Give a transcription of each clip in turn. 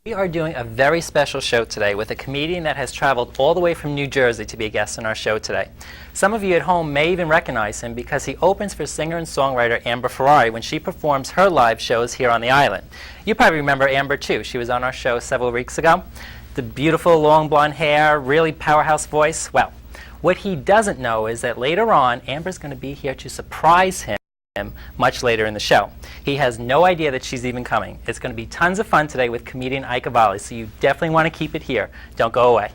We are doing a very special show today with a comedian that has traveled all the way from New Jersey to be a guest on our show today. Some of you at home may even recognize him because he opens for singer and songwriter Amber Ferrari when she performs her live shows here on the island. You probably remember Amber too. She was on our show several weeks ago. The beautiful long blonde hair, really powerhouse voice. Well, what he doesn't know is that later on, Amber's going to be here to surprise him much later in the show. He has no idea that she's even coming. It's going to be tons of fun today with comedian Ike Avelli, so you definitely want to keep it here. Don't go away.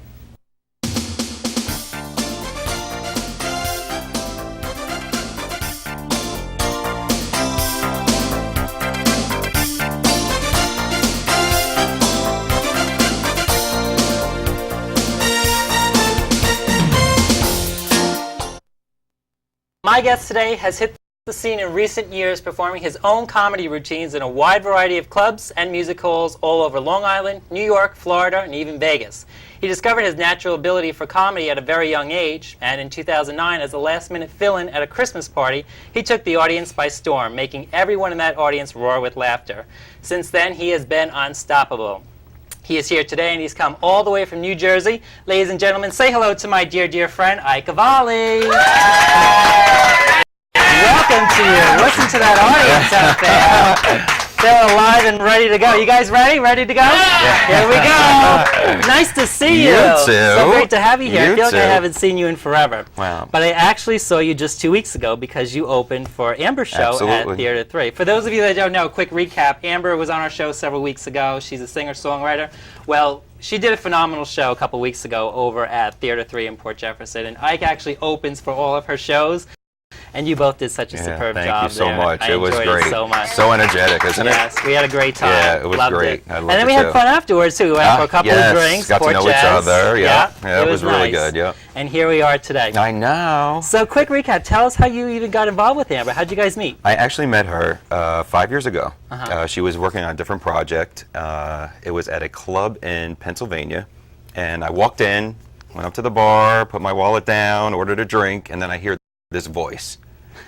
My guest today has hit the scene in recent years, performing his own comedy routines in a wide variety of clubs and music halls all over Long Island, New York, Florida, and even Vegas. He discovered his natural ability for comedy at a very young age, and in 2009, as a last-minute fill-in at a Christmas party, he took the audience by storm, making everyone in that audience roar with laughter. Since then, he has been unstoppable. He is here today, and he's come all the way from New Jersey. Ladies and gentlemen, say hello to my dear, dear friend, Ike Avelli. Welcome to you. Listen to that audience out there. They're alive and ready to go. You guys ready? Ready to go? Yeah. Here we go. Nice to see you. You too. So great to have you here. You I feel like too. I haven't seen you in forever. Wow. But I actually saw you just 2 weeks ago because you opened for Amber's show Absolutely. at Theater 3. For those of you that don't know, quick recap. Amber was on our show several weeks ago. She's a singer-songwriter. Well, she did a phenomenal show a couple weeks ago over at Theater 3 in Port Jefferson. And Ike actually opens for all of her shows. And you both did such a superb job there. Thank you so much. I It was enjoyed great. it so much. So energetic, isn't it? Yes, we had a great time. Yeah, it was Loved great. It. I loved and then it we had too. fun afterwards too. We went for a couple of drinks. Got to Port know each Jazz. other. Yeah, it was really nice. good. Yeah. And here we are today. I know. So quick recap. Tell us how you even got involved with Amber. How'd you guys meet? I actually met her 5 years ago. Uh-huh. She was working on a different project. It was at a club in Pennsylvania, and I walked in, went up to the bar, put my wallet down, ordered a drink, and then I hear this voice.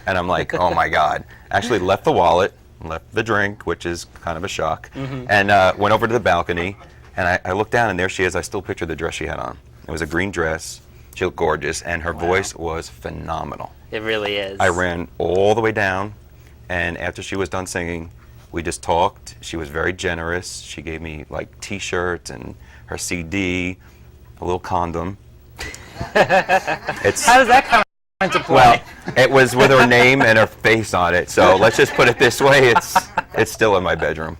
And I'm like, oh my God. Actually left the wallet, left the drink, which is kind of a shock, and went over to the balcony, and I looked down, and there she is. I still picture the dress she had on. It was a green dress. She looked gorgeous, and her voice was phenomenal. It really is. I ran all the way down, and after she was done singing, we just talked. She was very generous. She gave me like T-shirts and her CD, a little condom. How does that come into play? Well, it was with her name and her face on it. So let's just put it this way: it's still in my bedroom.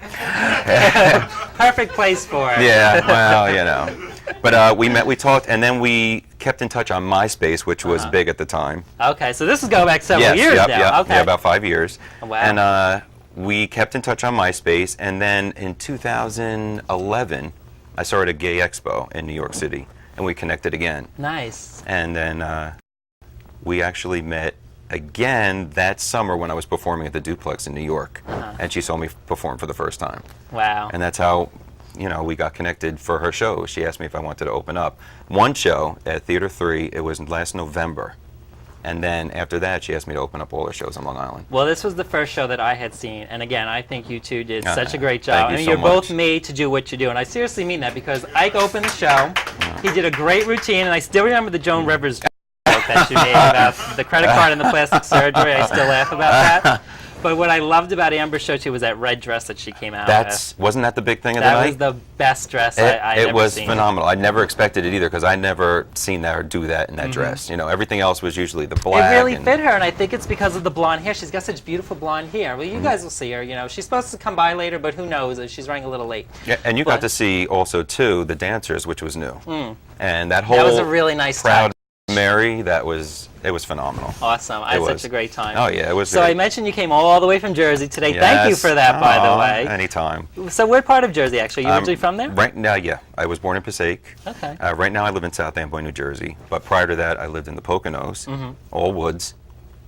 Perfect place for it. Yeah, well, you know. But we met, we talked, and then we kept in touch on MySpace, which was big at the time. Okay, so this is going back several Yes, years yep, now. yep, Okay. yeah, about 5 years. Wow. And we kept in touch on MySpace, and then in 2011, I started a gay expo in New York City, and we connected again. Nice. And then we actually met again that summer when I was performing at the Duplex in New York, and she saw me perform for the first time. Wow. And that's how, you know, we got connected for her show. She asked me if I wanted to open up one show at Theater 3. It was last November. And then after that, she asked me to open up all her shows on Long Island. Well, this was the first show that I had seen, and again, I think you two did such a great job. Thank you I mean, so you're both much. made to do what you do, and I seriously mean that because Ike opened the show. He did a great routine, and I still remember the Joan Rivers joke that you made about the credit card and the plastic surgery. I still laugh about that. But what I loved about Amber's show too was that red dress that she came out with. Wasn't that the big thing of the That night? was the best dress I'd ever It was seen. phenomenal. I never expected it either because I never seen her do that in that dress. You know, everything else was usually the black. It really fit her, and I think it's because of the blonde hair. She's got such beautiful blonde hair. Well, you guys will see her. You know, she's supposed to come by later, but who knows? She's running a little late. Yeah, and you got to see also too the dancers, which was new. And that whole That was a really nice Proud time. Mary, it was phenomenal. Awesome. I had such a great time. Oh yeah, it was. So great. I mentioned you came all the way from Jersey today. Thank you Yes. for that, by the way. Anytime. So what part of Jersey, actually? You originally from there? Right now, yeah. I was born in Passaic. Okay. Right now I live in South Amboy, New Jersey. But prior to that, I lived in the Poconos, all woods.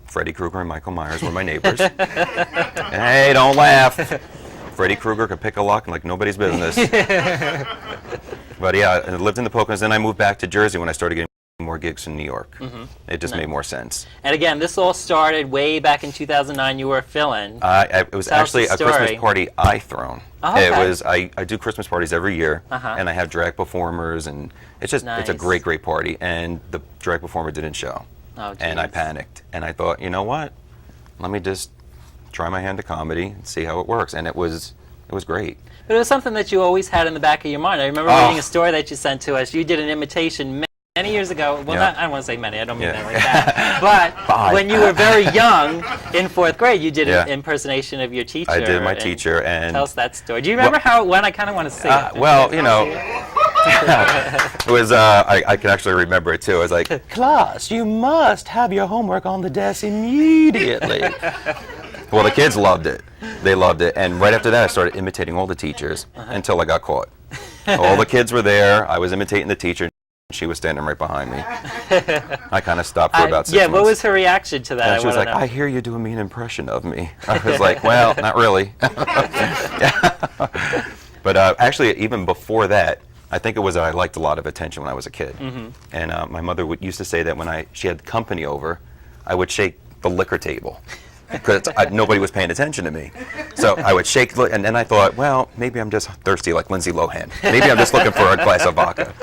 Freddy Krueger and Michael Myers were my neighbors. Hey, don't laugh. Freddy Krueger could pick a lock like nobody's business. But yeah, I lived in the Poconos. Then I moved back to Jersey when I started getting more gigs in New York. It just made more sense. And again, this all started way back in 2009. You were a fill-in. It was Tell us actually the a Christmas story. party I thrown. Oh, okay. It was I do Christmas parties every year, and I have drag performers, and it's just it's a Nice. great party. And the drag performer didn't show, Oh, and I geez. panicked, and I thought, you know what? Let me just try my hand at comedy and see how it works, and it was great. But it was something that you always had in the back of your mind. I remember reading a story that you sent to us. You did an imitation many years ago. Well, Yeah. not, I don't want to say many. I don't mean Yeah. that like that. But 5. when you were very young, in 4th grade, you did Yeah. an impersonation of your teacher. I did my and teacher, and tell us that story. Do you remember how it went? I kind of want to see it. well, you know, it was I can actually remember it too. I was like, class, you must have your homework on the desk immediately. Well, the kids loved it. They loved it, and right after that, I started imitating all the teachers until I got caught. All the kids were there. I was imitating the teacher. She was standing right behind me. I kind of stopped for about 6 months. Yeah, what was her reaction to that? And she was like, know. I hear you do a mean impression of me. I was like, well, not really. But actually, even before that, I think it was that I liked a lot of attention when I was a kid. And my mother used to say that when she had company over, I would shake the liquor table. Because nobody was paying attention to me. So I would shake, and then I thought, well, maybe I'm just thirsty like Lindsay Lohan. Maybe I'm just looking for a glass of vodka.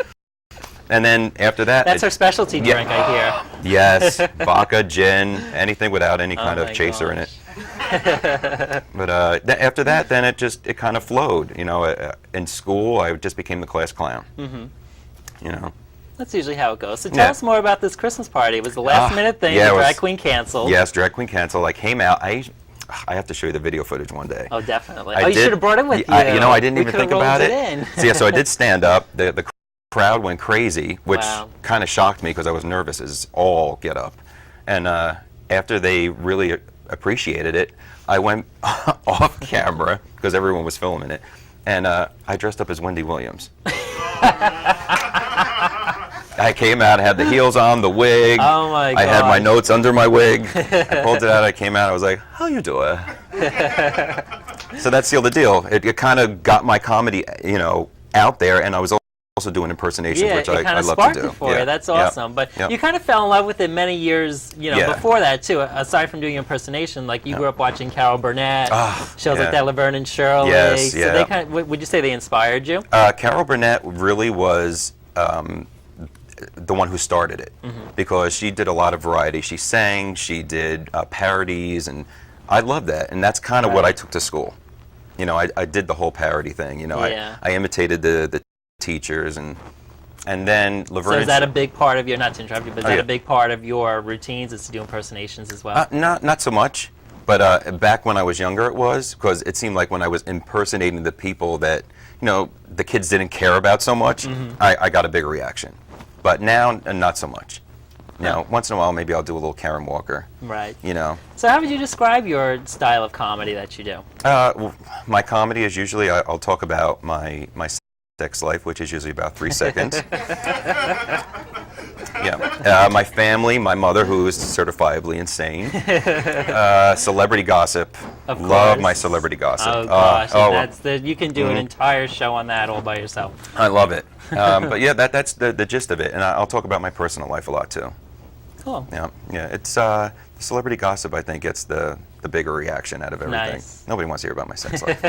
And then after that... That's her specialty drink, I hear. Yes, vodka, gin, anything without any kind of my chaser in it. gosh. But after that, then it kind of flowed. You know, in school, I just became the class clown. You know. That's usually how it goes. So tell us more about this Christmas party. It was the last minute thing. yeah, the it was- drag queen canceled. Yes, drag queen canceled. I came out. I have to show you the video footage one day. Oh, definitely. I You did- should have brought it with you. You know, I didn't We even could've think about rolled it. in. So yeah, so I did stand up. The crowd went crazy, which Wow. kind of shocked me because I was nervous as all get up. And after they really appreciated it, I went off camera because everyone was filming it, and I dressed up as Wendy Williams. I came out, I had the heels on, the wig. Oh my I had my gosh. notes under my wig. I pulled it out, I came out, I was like, how you doing? So that sealed the deal. It kind of got my comedy, you know, out there, and I was also doing impersonations, Yeah, which it I kind of love sparked to do. it for you. That's awesome. But Yep. you kind of fell in love with it many years, you know, Yeah. before that too. Aside from doing impersonation, like you grew up watching Carol Burnett, shows like yeah. that, Laverne and Shirley. Yes, So yeah. they kind of, would you say they inspired you? Carol Burnett really was the one who started it because she did a lot of variety. She sang, she did parodies, and I love that. And that's kind of what I took to school. You know, I did the whole parody thing. You know, Yeah. I imitated the teachers, and then Laverne. So is and that a big part of your, not to interrupt you, but is that yeah. a big part of your routines is to do impersonations as well? Not so much, but back when I was younger it was, because it seemed like when I was impersonating the people that, you know, the kids didn't care about so much, I got a bigger reaction. But now, not so much. You know, once in a while maybe I'll do a little Karen Walker, Right. you know. So how would you describe your style of comedy that you do? My comedy is usually, I'll talk about my sex life, which is usually about 3 seconds. Yeah. My family, my mother, who is certifiably insane. Celebrity gossip. Of Love course. my celebrity gossip. Oh gosh, oh, that's you can do an entire show on that all by yourself. I love it. But yeah, that's the gist of it. And I'll talk about my personal life a lot too. Cool. Yeah. It's the celebrity gossip, I think, gets the bigger reaction out of everything. Nice. Nobody wants to hear about my sex life.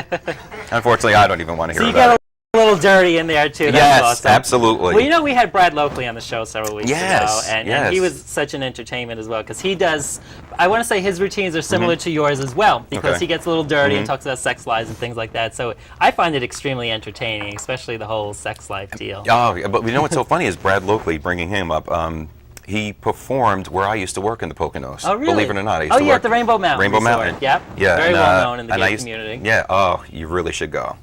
Unfortunately, I don't even want to So hear you about got it. a little dirty in there too. That's Yes, awesome. absolutely. Well, you know, we had Brad Loakley on the show several weeks Yes, ago, and yes. he was such an entertainment as well because he does. I want to say his routines are similar to yours as well because Okay. he gets a little dirty and talks about sex lives and things like that. So I find it extremely entertaining, especially the whole sex life deal. Oh, yeah, but you know what's so funny is Brad Loakley, bringing him up. He performed where I used to work in the Poconos. Oh, really? Believe it or not, I used Oh, to yeah, work at the Rainbow Mountain Rainbow Resort. Mountain. Yep. Yeah, Very and, well known in the and I gay used- community. Yeah. Oh, you really should go.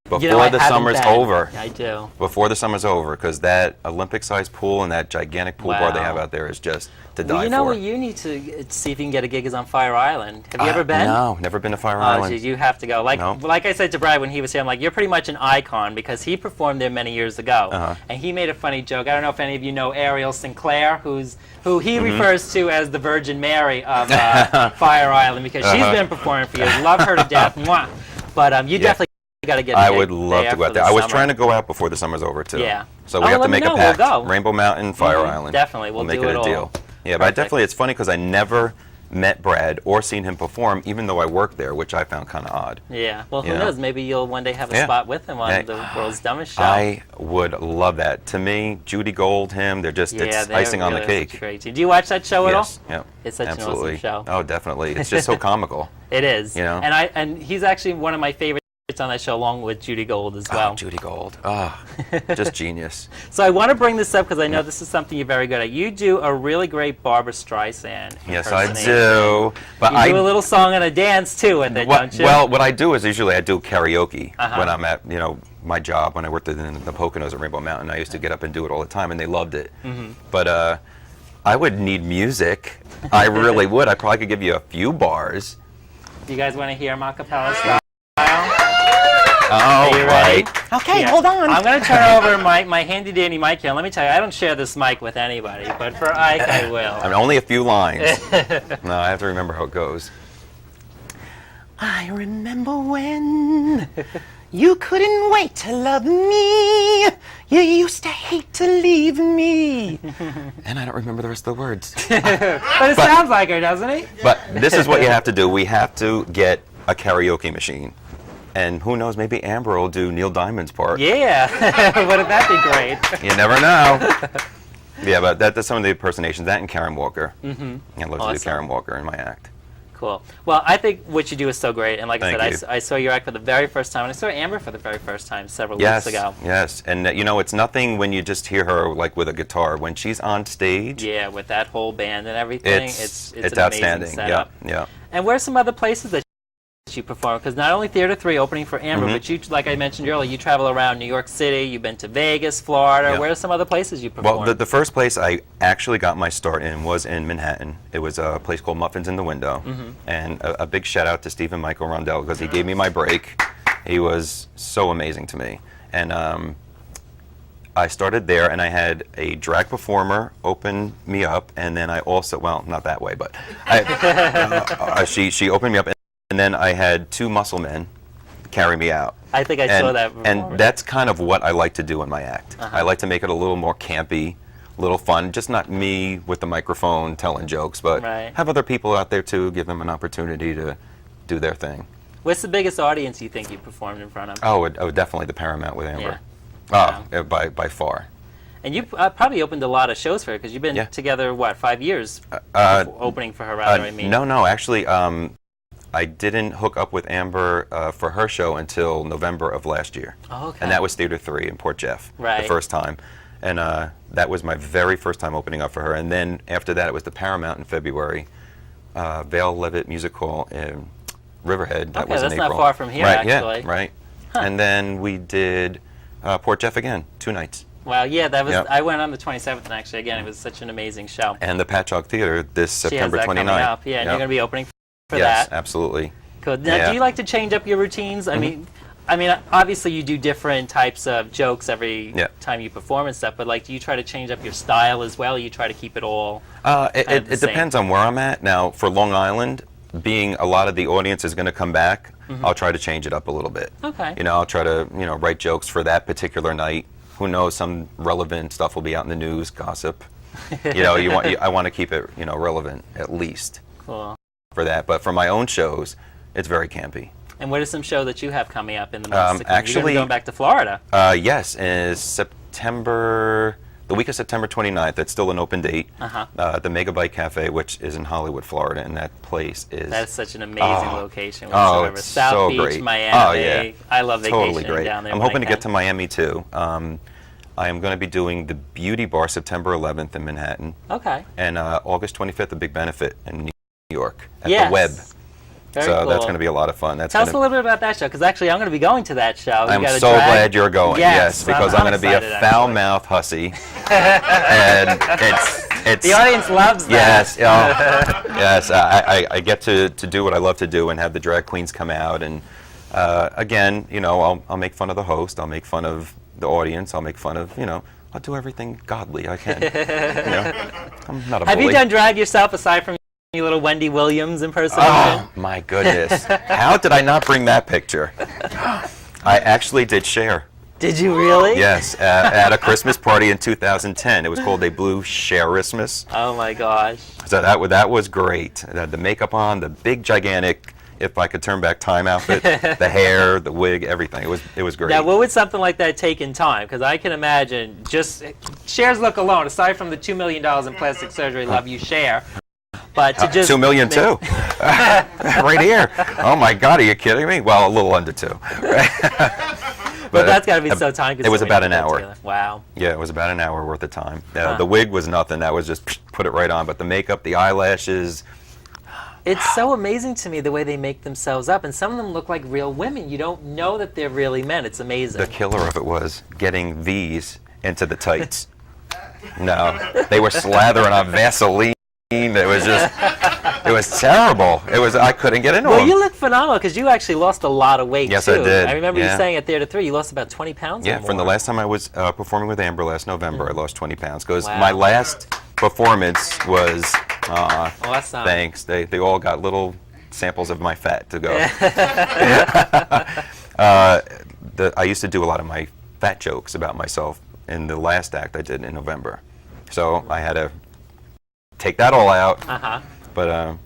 Before You know, I the haven't summer's been. over. I do. Before the summer's over, because that Olympic-sized pool and that gigantic pool bar they Wow. have out there is just to die Well, you know for. what you need to see if you can get a gig is on Fire Island. Have you ever been? No, never been to Fire Oh, Island. geez, you have to go. Like, No. like I said to Brad when he was here, I'm like, you're pretty much an icon because he performed there many years ago, and he made a funny joke. I don't know if any of you know Ariel Sinclair, who he refers to as the Virgin Mary of Fire Island because she's been performing for years. Love her to death. Mwah. But you definitely got to get. I would love to go out there. I was trying to go out before the summer's over too. Yeah. So we have to make a pact. We'll go. Rainbow Mountain, Fire Island. Definitely, we'll make do it it a all. deal. Yeah, but definitely, it's funny because I never met Brad or seen him perform, even though I worked there, which I found kind of odd. Yeah. Well, who knows? Maybe you'll one day have a spot with him on the World's Dumbest Show. I would love that. To me, Judy Gold, him, it's icing on the cake. Great. Did you watch that show at all? Yes. Yeah. It's such Absolutely. an awesome show. Oh, definitely. It's just so comical. It is. You know? And he's actually one of my favorites on that show, along with Judy Gold as well. Oh, Judy Gold. Oh, just genius. So I want to bring this up because I know this is something you're very good at. You do a really great Barbra Streisand. Yes, I do. But you do a little song and a dance too with it, don't you? Well, what I do is usually I do karaoke when I'm at my job. When I worked in the Poconos at Rainbow Mountain, I used to get up and do it all the time, and they loved it. But I would need music. I really would. I probably could give you a few bars. You guys want to hear a cappella style? Oh, right. Okay, hold on. I'm going to turn over my handy dandy mic here. Let me tell you, I don't share this mic with anybody, but for Ike, I will. I mean, only a few lines. No, I have to remember how it goes. I remember when you couldn't wait to love me. You used to hate to leave me. And I don't remember the rest of the words. But it sounds like her, doesn't it? But this is what you have to do. We have to get a karaoke machine. And who knows, maybe Amber will do Neil Diamond's part. Yeah, wouldn't that be great? You never know. Yeah, but that's some of the impersonations. That and Karen Walker. I love to do Karen Walker in my act. Cool. Well, I think what you do is so great. And like Thank I you. said, I saw your act for the very first time. And I saw Amber for the very first time several weeks ago. Yes, and it's nothing when you just hear her like with a guitar. When she's on stage, yeah, with that whole band and everything, it's an outstanding. Amazing setup. Yeah. And where's some other places that you perform? Because not only Theater 3 opening for Amber, but you, like I mentioned earlier, you travel around New York City, you've been to Vegas, Florida. Where are some other places you perform? Well, the first place I actually got my start in was in Manhattan. It was a place called Muffins in the Window. And a big shout out to Stephen Michael Rondell because he gave me my break. He was so amazing to me. And I started there, and I had a drag performer open me up, and then I also, well, not that way, but she opened me up. And then I had two muscle men carry me out. I think I saw that before. And that's kind of what I like to do in my act. I like to make it a little more campy, a little fun. Just not me with the microphone telling jokes, but have other people out there too, give them an opportunity to do their thing. What's the biggest audience you think you performed in front of? Oh, definitely the Paramount with Amber. By far. And you probably opened a lot of shows for her because you've been together, what, 5 years opening for her, rather, I mean. No, actually, I didn't hook up with Amber for her show until November of last year. Oh, okay. And that was Theater 3 in Port Jeff, the first time. And that was my very first time opening up for her. And then after that, it was the Paramount in February, Vale Levitt Music Hall in Riverhead. That was in that's April. not far from here, actually. Yeah, right. And then we did Port Jeff again, 2 nights. Wow, yeah, that was. I went on the 27th, and actually, again, it was such an amazing show. And the Patchogue Theater this September 29th. Coming up. Yeah, and you're going to be opening for that. Yes, absolutely. Cool. Now, do you like to change up your routines? I mean, obviously you do different types of jokes every time you perform and stuff, but like, do you try to change up your style as well? Or you try to keep it all? It depends on where I'm at. Now, for Long Island, being a lot of the audience is going to come back, I'll try to change it up a little bit. Okay. I'll try to write jokes for that particular night. Who knows? Some relevant stuff will be out in the news, gossip. I want to keep it relevant at least. Cool. For that, but for my own shows, it's very campy. And what is some show that you have coming up in the months to come? Actually, you're going to be going back to Florida. Yes, in September, the week of September 29th. That's still an open date. The Megabyte Cafe, which is in Hollywood, Florida, and that place is. That's such an amazing location. It's South so Beach, great. Miami. Oh yeah, I love vacationing totally great. down there. I'm hoping to get to Miami too. I am going to be doing the Beauty Bar September 11th in Manhattan. Okay. And August 25th, a big benefit in New York at the Web. Very so cool. That's going to be a lot of fun. Tell us a little bit about that show, because actually I'm going to be going to that show. I'm so glad you're going. Yes, because I'm going to be a foul-mouthed hussy, and it's the audience loves that. Yes, I get to do what I love to do and have the drag queens come out, and again, I'll make fun of the host, I'll make fun of the audience, I'll make fun of I'll do everything godly I can. I'm not a bully. Have you done drag yourself aside from your little Wendy Williams impersonation? Oh my goodness! How did I not bring that picture? I actually did share. Did you really? Yes, at a Christmas party in 2010. It was called a Blue Sharismas. Oh my gosh. So that was great. It had the makeup on, the big gigantic, if I could turn back time outfit, the hair, the wig, everything. It was great. Now, what would something like that take in time? Because I can imagine just Cher's look alone, aside from the $2 million in plastic surgery, love you, Cher. But to just $2 million too, right here. Oh my God, are you kidding me? Well, a little under two. But that's got to be so time-consuming. It was about an to put hour. together. Wow. Yeah, it was about an hour worth of time. The wig was nothing. That was just put it right on. But the makeup, the eyelashes. It's so amazing to me the way they make themselves up, and some of them look like real women. You don't know that they're really men. It's amazing. The killer of it was getting these into the tights. No, they were slathering on Vaseline. It was just, it was terrible. I couldn't get into them. Well, you look phenomenal because you actually lost a lot of weight, Yes, too. I did. I remember you Yeah. saying at Theater 3 you lost about 20 pounds or Yeah, more. from the last time I was performing with Amber last November, I lost 20 pounds. Because Wow. my last performance was, Awesome. thanks, they all got little samples of my fat to go. I used to do a lot of my fat jokes about myself in the last act I did in November. So I had to take that all out. Uh-huh. But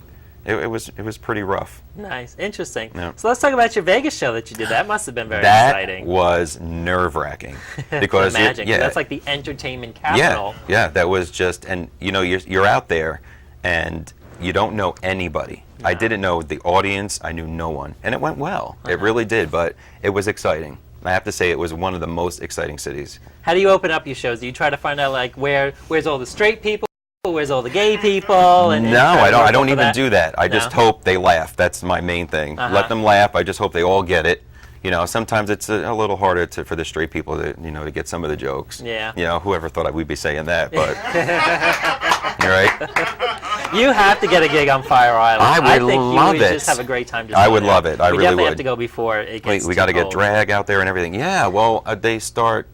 it was pretty rough. Nice. Interesting. Yeah. So let's talk about your Vegas show that you did. That must have been very That exciting. was nerve-wracking. Because Imagine, 'cause yeah, that's like the entertainment capital. yeah, that was just, and you know, you're out there and you don't know anybody. I didn't know the audience. I knew no one, and it went well. It really did, but it was exciting. I have to say it was one of the most exciting cities. How do you open up your shows? Do you try to find out like where's all the straight people, where's all the gay people? And No, try to I work don't up even that? do that. I just No? hope they laugh. That's my main thing. Let them laugh. I just hope they all get it. You know, sometimes it's a little harder for the straight people to get some of the jokes. Yeah. You know, whoever thought we'd be saying that, but you're right. You have to get a gig on Fire Island. I would think love you would it. just have a great time. I would love it. I we really definitely have would. to go before it gets We too got to get cold. drag out there and everything. Yeah, well, they start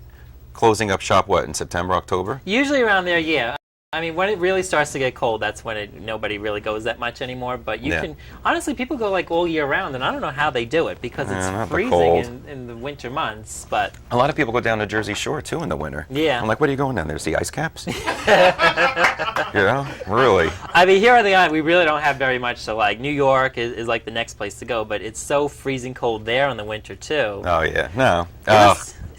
closing up shop, what, in September, October? Usually around there, yeah. I mean, when it really starts to get cold, that's when nobody really goes that much anymore. But you can, honestly, people go like all year round, and I don't know how they do it because not it's the freezing cold. in the winter months. But A lot of people go down to Jersey Shore, too, in the winter. Yeah. I'm like, what are you going down there, see ice caps? You know, really. I mean, here on the island, we really don't have very much to like. New York is like the next place to go, but it's so freezing cold there in the winter, too. Oh, yeah. No.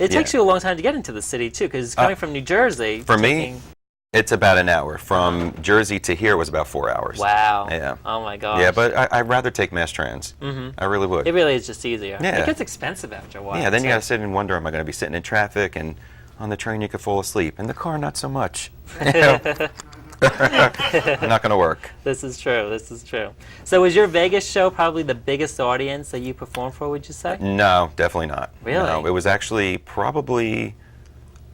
It takes you a long time to get into the city, too, because coming from New Jersey. For me, it's about an hour. From Jersey to here was about 4 hours. Wow. Yeah. Oh, my gosh. Yeah, but I'd rather take mass trans. I really would. It really is just easier. Yeah. It gets expensive after a while. Yeah, then you too. got to sit and wonder, am I going to be sitting in traffic? And on the train, you could fall asleep. In the car, not so much. Not going to work. This is true. This is true. So was your Vegas show probably the biggest audience that you performed for, would you say? No, definitely not. Really? No, it was actually probably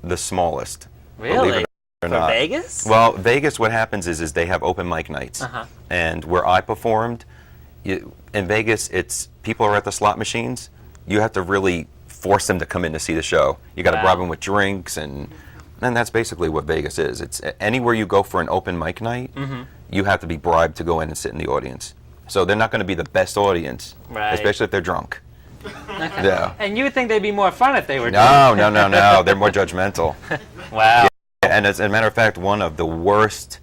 the smallest. Really? Believe it or For not. Vegas? Well, Vegas, what happens is they have open mic nights. And where I performed, in Vegas, it's people are at the slot machines. You have to really force them to come in to see the show. You got to Wow. bribe them with drinks, and that's basically what Vegas is. It's anywhere you go for an open mic night, you have to be bribed to go in and sit in the audience. So they're not going to be the best audience, Right. especially if they're drunk. Yeah. And you would think they'd be more fun if they were No. They're more judgmental. Wow. And as a matter of fact, one of the worst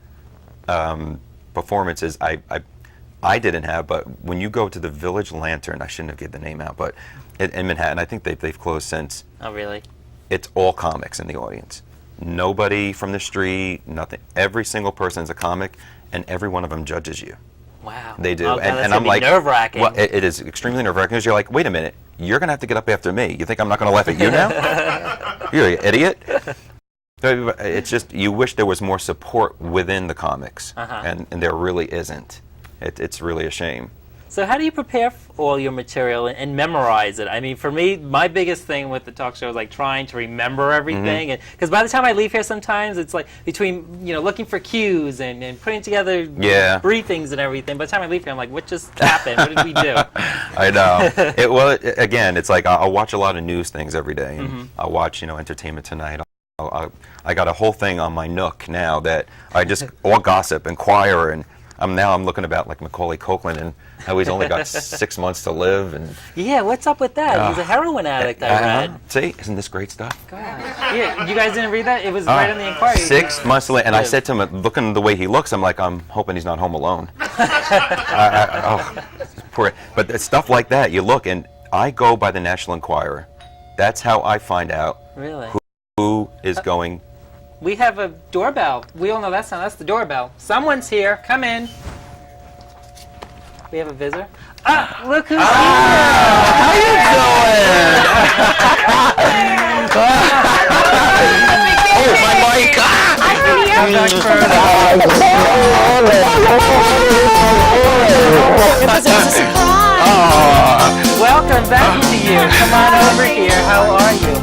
performances I didn't have, but when you go to the Village Lantern, I shouldn't have given the name out, but in Manhattan, I think they've closed since. Oh, really? It's all comics in the audience. Nobody from the street, nothing. Every single person is a comic, and every one of them judges you. Wow. They do. Oh, God, that's and gonna I'm be like, nerve-wracking. well, it is extremely nerve-wracking because you're like, wait a minute, you're going to have to get up after me. You think I'm not going to laugh at you now? You're an idiot. So it's just, you wish there was more support within the comics, and there really isn't. It's really a shame. So how do you prepare for all your material and memorize it? I mean, for me, my biggest thing with the talk show is like trying to remember everything. Because by the time I leave here sometimes, it's like between, looking for cues and putting together briefings and everything. By the time I leave here, I'm like, what just happened? What did we do? I know. Again, it's like I'll watch a lot of news things every day. And I'll watch, Entertainment Tonight. I got a whole thing on my Nook now that I just all gossip, inquire, and I'm looking about like Macaulay Culkin and how he's only got 6 months to live, and Yeah, what's up with that? He's a heroin addict, I read. see, isn't this great stuff? Yeah, you guys didn't read that? It was right on the inquiry. 6 months to live, and I said to him, looking the way he looks, I'm like, I'm hoping he's not home alone. Poor, but it's stuff like that. You look, and I go by the National Enquirer. That's how I find out Really? who is going. We have a doorbell. We all know that sound. That's the doorbell. Someone's here. Come in. We have a visitor. Ah, look who's here. How you doing? Oh, my mic! Come back Welcome back to you. Come on over here. How are you?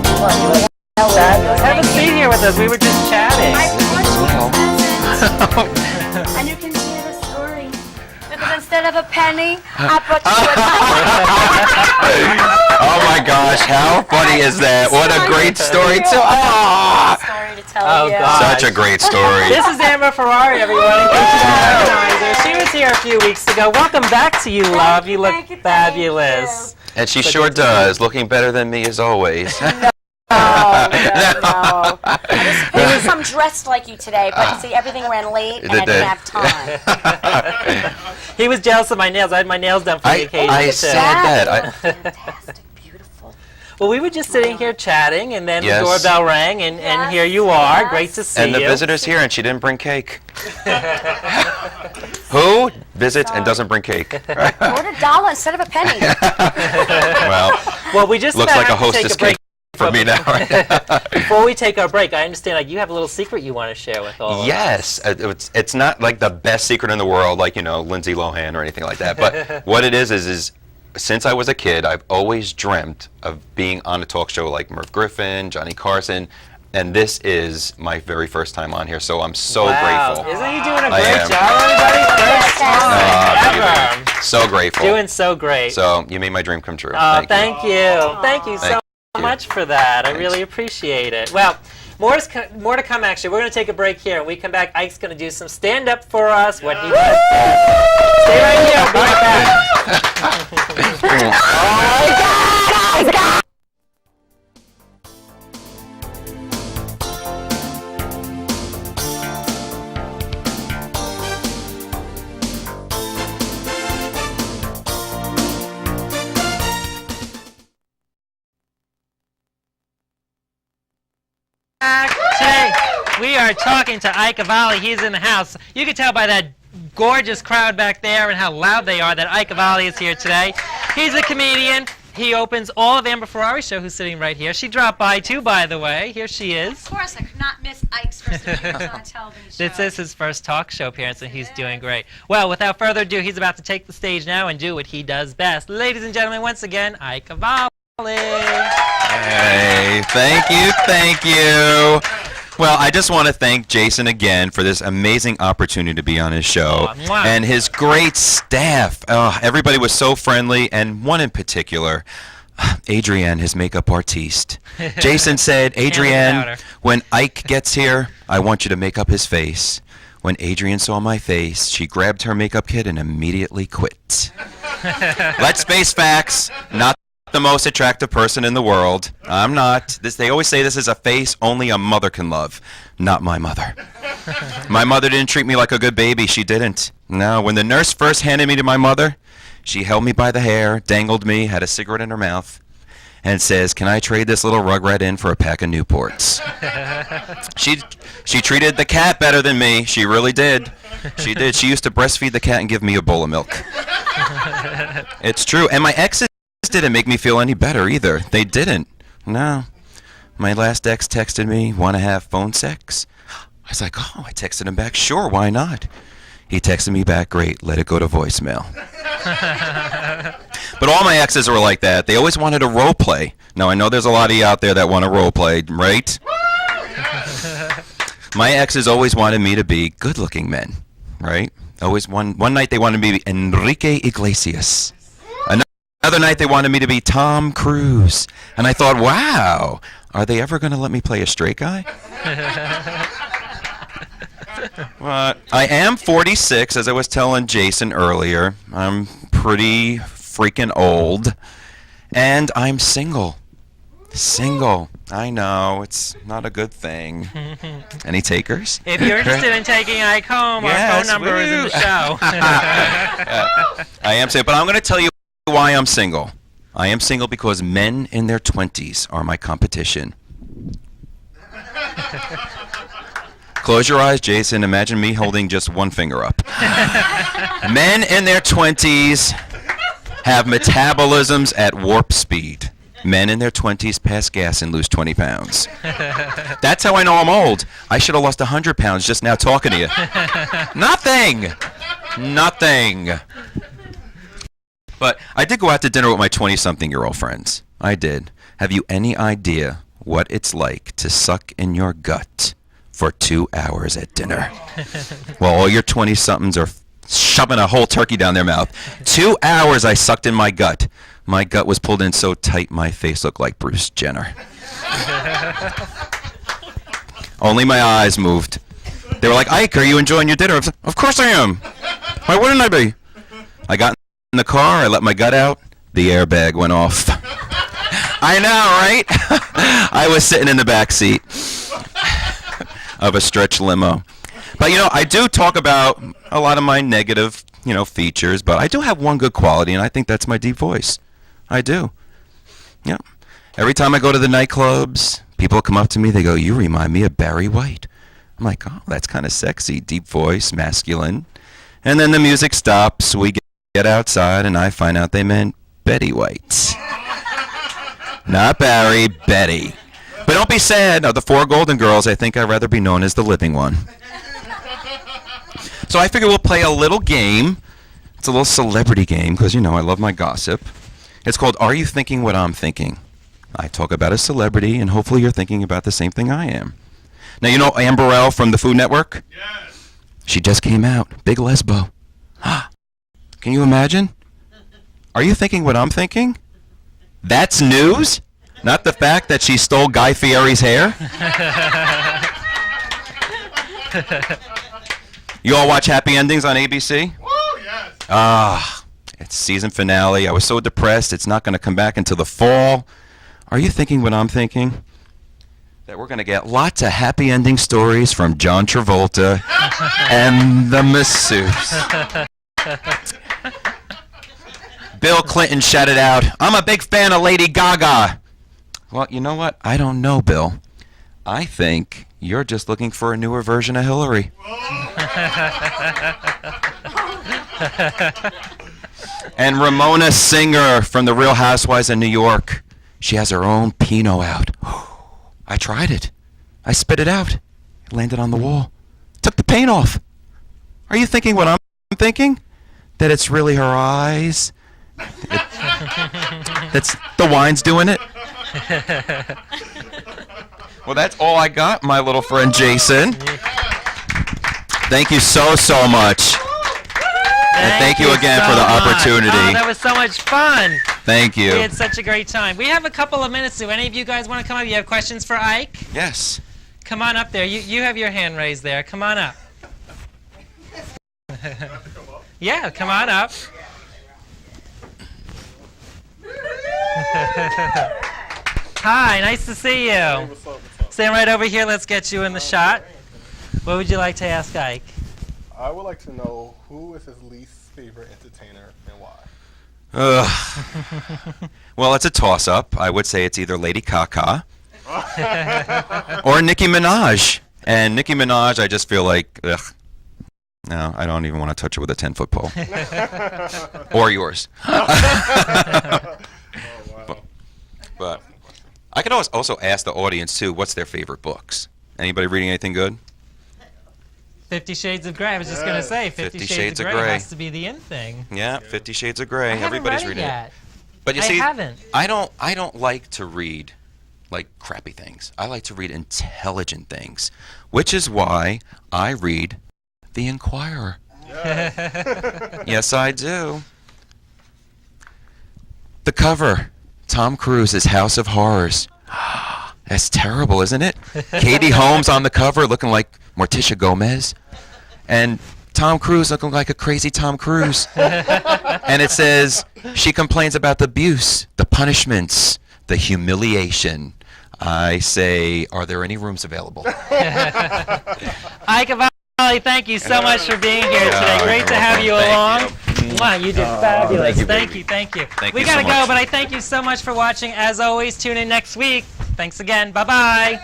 Have a seat here with us. We were just chatting. And you can hear the story. Because instead of a penny, I brought you Oh my gosh, how funny is that? What a great story to a story to tell Oh, you. God. Such a great story. This is Amber Ferrari, everyone. In case you didn't recognize her. She was here a few weeks ago. Welcome back to you, love. You look thank you, fabulous. And she sure does, looking better than me as always. No. I'm dressed like you today, but see, everything ran late and I didn't have time. He was jealous of my nails. I had my nails done for the occasion. I too. said that. Fantastic, beautiful. Well, we were just sitting here chatting, and then Yes. the doorbell rang, and Yes, here you are. yes. Great to see And the you. visitor's here, and she didn't bring cake. Who visits and doesn't bring cake? Right? Order $1 instead of a penny. Well, we just looks about like a have to take hostess a break. cake for me now. Right? Before we take our break, I understand like you have a little secret you want to share with all of us. Yes, it's not like the best secret in the world, like, you know, Lindsay Lohan or anything like that. But what it is since I was a kid, I've always dreamt of being on a talk show like Merv Griffin, Johnny Carson, and this is my very first time on here, so I'm so Wow. grateful. Isn't he doing a I great am. job, everybody? First time ever. So grateful. Doing so great. So you made my dream come true. Thank you. Thank you so much for that. I really appreciate it. Well, more to come, actually. We're going to take a break here. When we come back, Ike's going to do some stand-up for us, what he does. Stay right here. I'll be right back. Today, we are talking to Ike Avelli. He's in the house. You can tell by that gorgeous crowd back there and how loud they are that Ike Avelli is here today. He's a comedian. He opens all of Amber Ferrari's show, who's sitting right here. She dropped by, too, by the way. Here she is. Of course, I could not miss Ike's first appearance on a television show. This is his first talk show appearance, and he's doing great. Well, without further ado, he's about to take the stage now and do what he does best. Ladies and gentlemen, once again, Ike Avelli. Hey, thank you. Well, I just want to thank Jason again for this amazing opportunity to be on his show and his great staff. Oh, everybody was so friendly, and one in particular, Adrienne, his makeup artiste. Jason said, Adrienne, when Ike gets here, I want you to make up his face. When Adrienne saw my face, she grabbed her makeup kit and immediately quit. Let's face facts, not the most attractive person in the world. I'm not. They always say this is a face only a mother can love. Not my mother. My mother didn't treat me like a good baby. She didn't. No, when the nurse first handed me to my mother, she held me by the hair, dangled me, had a cigarette in her mouth, and says, "Can I trade this little rugrat in for a pack of Newports?" She treated the cat better than me. She really did. She did. She used to breastfeed the cat and give me a bowl of milk. It's true. And my exes didn't make me feel any better either. They didn't. No. My last ex texted me, "Want to have phone sex?" I was like, oh, I texted him back, sure, why not? He texted me back, great, let it go to voicemail. But all my exes were like that. They always wanted a role play. Now, I know there's a lot of you out there that want a role play, right? My exes always wanted me to be good-looking men, right? Always one night they wanted me to be Enrique Iglesias. Another night they wanted me to be Tom Cruise. And I thought, wow, are they ever going to let me play a straight guy? Well, I am 46, as I was telling Jason earlier. I'm pretty freaking old. And I'm single. Single. I know, it's not a good thing. Any takers? If you're interested in taking Ike home, our phone number is in the show. I am single, but I'm going to tell you why I'm single. I am single because men in their 20s are my competition. Close your eyes, Jason. Imagine me holding just one finger up. Men in their 20s have metabolisms at warp speed. Men in their 20s pass gas and lose 20 pounds. That's how I know I'm old. I should have lost 100 pounds just now talking to you. Nothing. Nothing. But I did go out to dinner with my 20-something-year-old friends. I did. Have you any idea what it's like to suck in your gut for 2 hours at dinner? While all your 20-somethings are shoving a whole turkey down their mouth. 2 hours I sucked in my gut. My gut was pulled in so tight my face looked like Bruce Jenner. Only my eyes moved. They were like, Ike, are you enjoying your dinner? I was like, of course I am. Why wouldn't I be? I got in the car, I let my gut out, the airbag went off. I know, right? I was sitting in the back seat of a stretch limo. But, I do talk about a lot of my negative, features, but I do have one good quality, and I think that's my deep voice. I do. Yeah. Every time I go to the nightclubs, people come up to me, they go, you remind me of Barry White. I'm like, oh, that's kind of sexy, deep voice, masculine. And then the music stops, we get outside, and I find out they meant Betty White. Not Barry, Betty. But don't be sad. Of the 4 Golden Girls, I think I'd rather be known as the living one. So I figure we'll play a little game. It's a little celebrity game because, I love my gossip. It's called Are You Thinking What I'm Thinking? I talk about a celebrity, and hopefully you're thinking about the same thing I am. Now, you know Amber Burrell from the Food Network? Yes. She just came out. Big lesbo. Can you imagine? Are you thinking what I'm thinking? That's news? Not the fact that she stole Guy Fieri's hair? You all watch Happy Endings on ABC? Woo, yes. It's season finale. I was so depressed. It's not going to come back until the fall. Are you thinking what I'm thinking? That we're going to get lots of happy ending stories from John Travolta and the masseuse. Bill Clinton shouted out, I'm a big fan of Lady Gaga. Well, you know what? I don't know, Bill. I think you're just looking for a newer version of Hillary. And Ramona Singer from The Real Housewives of New York. She has her own Pinot out. I tried it. I spit it out. It landed on the wall. Took the paint off. Are you thinking what I'm thinking? That it's really her eyes? That's the wine's doing it? Well, that's all I got, my little friend Jason. Thank you so much. And thank you again for the opportunity. Oh, that was so much fun. Thank you. We had such a great time. We have a couple of minutes. Do any of you guys want to come up? You have questions for Ike? Yes. Come on up there. You have your hand raised there. Come on up. Yeah, come on up. Hi, nice to see you. Stand right over here. Let's get you in the shot. What would you like to ask Ike? I would like to know who is his least favorite entertainer and why. Well, it's a toss-up. I would say it's either Lady Gaga or Nicki Minaj. And Nicki Minaj, I just feel like, ugh. No, I don't even want to touch her with a 10-foot pole. Or yours. But I could also ask the audience, too, what's their favorite books? Anybody reading anything good? 50 Shades of Grey. I was just going to say, 50 Shades of Grey has to be the in thing. Yeah, 50 Shades of Grey. I haven't Everybody's read it reading yet. it. But you I see, haven't. I don't like to read like crappy things. I like to read intelligent things, which is why I read The Inquirer. Yes, I do. The cover, Tom Cruise's House of Horrors. That's terrible, isn't it? Katie Holmes on the cover looking like Morticia Gomez, and Tom Cruise looking like a crazy Tom Cruise. And it says, she complains about the abuse, the punishments, the humiliation. I say, are there any rooms available? Ike Avelli, thank you so much for being here today. Great to have you along. Wow, you did fabulous. Thank you. We gotta go, but I thank you so much for watching. As always, tune in next week. Thanks again. Bye-bye.